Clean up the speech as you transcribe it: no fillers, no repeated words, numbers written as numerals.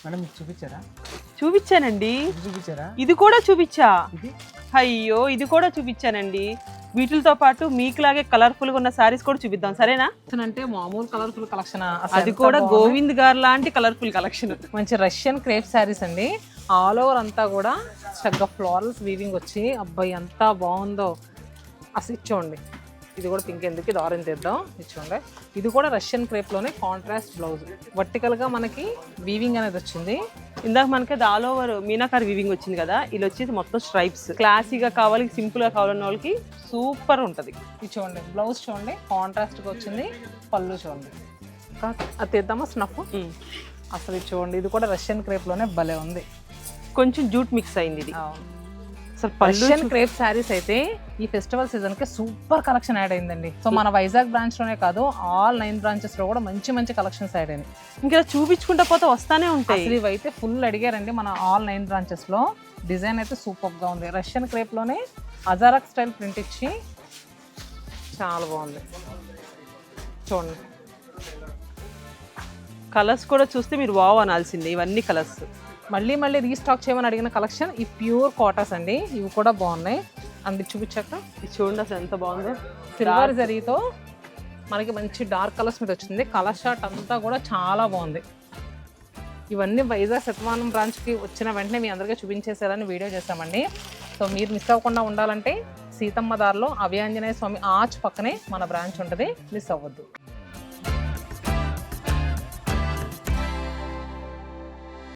Madam మీకు చూపించారా? చూపించానండి. చూపించారా? ఇది కూడా చూపించా. ఇది అయ్యో ఇది కూడా చూపించానండి. వీటితో పాటు మీకులాగే కలర్ఫుల్ గా ఉన్న సారీస్ కూడా చూపిద్దాం, సరేనా? అంటే మామూలు కలర్ఫుల్ కలెక్షన్, అది కూడా గోవింద్ గారు లాంటి కలర్ఫుల్ కలెక్షన్. మంచి రష్యన్ క్రేప్ శారీస్ అండి. ఆల్ ఓవర్ అంతా కూడా చక్కగా ఫ్లోరల్స్ వీవింగ్ వచ్చి, అబ్బాయి ఎంత బాగుందో అసలు. ఇచ్చోండి, ఇది కూడా పింక్, ఎందుకు ఇది ఆరెంజ్ తెద్దాం. ఇచ్చోండి, ఇది కూడా రష్యన్ క్రేప్ లోనే కాంట్రాస్ట్ బ్లౌజ్. వర్టికల్ గా మనకి వీవింగ్ అనేది వచ్చింది. ఇందాక మనకి అది ఆల్ ఓవర్ మీనాకారి వీవింగ్ వచ్చింది కదా, ఇది వచ్చేసి మొత్తం స్ట్రైప్స్. క్లాసీగా కావాలి, సింపుల్ గా కావాలన్న వాళ్ళకి సూపర్ ఉంటది. ఇది చూడండి, బ్లౌజ్ చూడండి కాంట్రాస్ట్ గా వచ్చింది, పళ్ళు చూడండి. అది తెద్దామా స్నఫ్. అసలు ఇది చూడండి, ఇది కూడా రష్యన్ క్రేప్ లోనే భలే ఉంది. కొంచెం జూట్ మిక్స్ అయింది ఇది. అసలు రష్యన్ క్రేప్ శారీస్ అయితే ఈ ఫెస్టివల్ సీజన్ కి సూపర్ కలెక్షన్ యాడ్ అయిందండి. సో మన వైజాగ్ బ్రాంచ్ లోనే కాదు, ఆల్ 9 బ్రాంచెస్ లో కూడా మంచి మంచి కలెక్షన్స్ యాడ్ అయినాయి. ఇంకా చూపించుకుంటా పోతే వస్తానే ఉంటాయి. అసలు ఇవైతే ఫుల్ అడిగారండి మన ఆల్ 9 బ్రాంచెస్ లో. డిజైన్ అయితే సూపర్ గా ఉంది. రష్యన్ క్రేప్ లోనే అజారక్ స్టైల్ ప్రింట్ ఇచ్చి చాలా బాగుంది. చూడండి, కలర్స్ కూడా చూస్తే మీరు వావ్ అనాల్సిందే. ఇవన్నీ కలర్స్ మళ్ళీ మళ్ళీ రీస్టాక్ చేయమని అడిగిన కలెక్షన్ ఈ ప్యూర్ కాటన్స్ అండి. ఇవి కూడా బాగున్నాయి. అందుకు చూపించాక ఇది చూడండి అసలు ఎంత బాగుందో. సిల్వర్ జరీతో మనకి మంచి డార్క్ కలర్స్ మీద వచ్చింది. కలర్ షార్ట్ అంతా కూడా చాలా బాగుంది. ఇవన్నీ వైజాగ్ శతమానం బ్రాంచ్కి వచ్చిన వెంటనే మీ అందరికీ చూపించేసేయాలని వీడియో చేస్తామండి. సో మీరు మిస్ అవ్వకుండా ఉండాలంటే సీతమ్మ దారిలో అభయాంజనేయ స్వామి ఆర్చ్ పక్కనే మన బ్రాంచ్ ఉంటుంది, మిస్ అవ్వద్దు.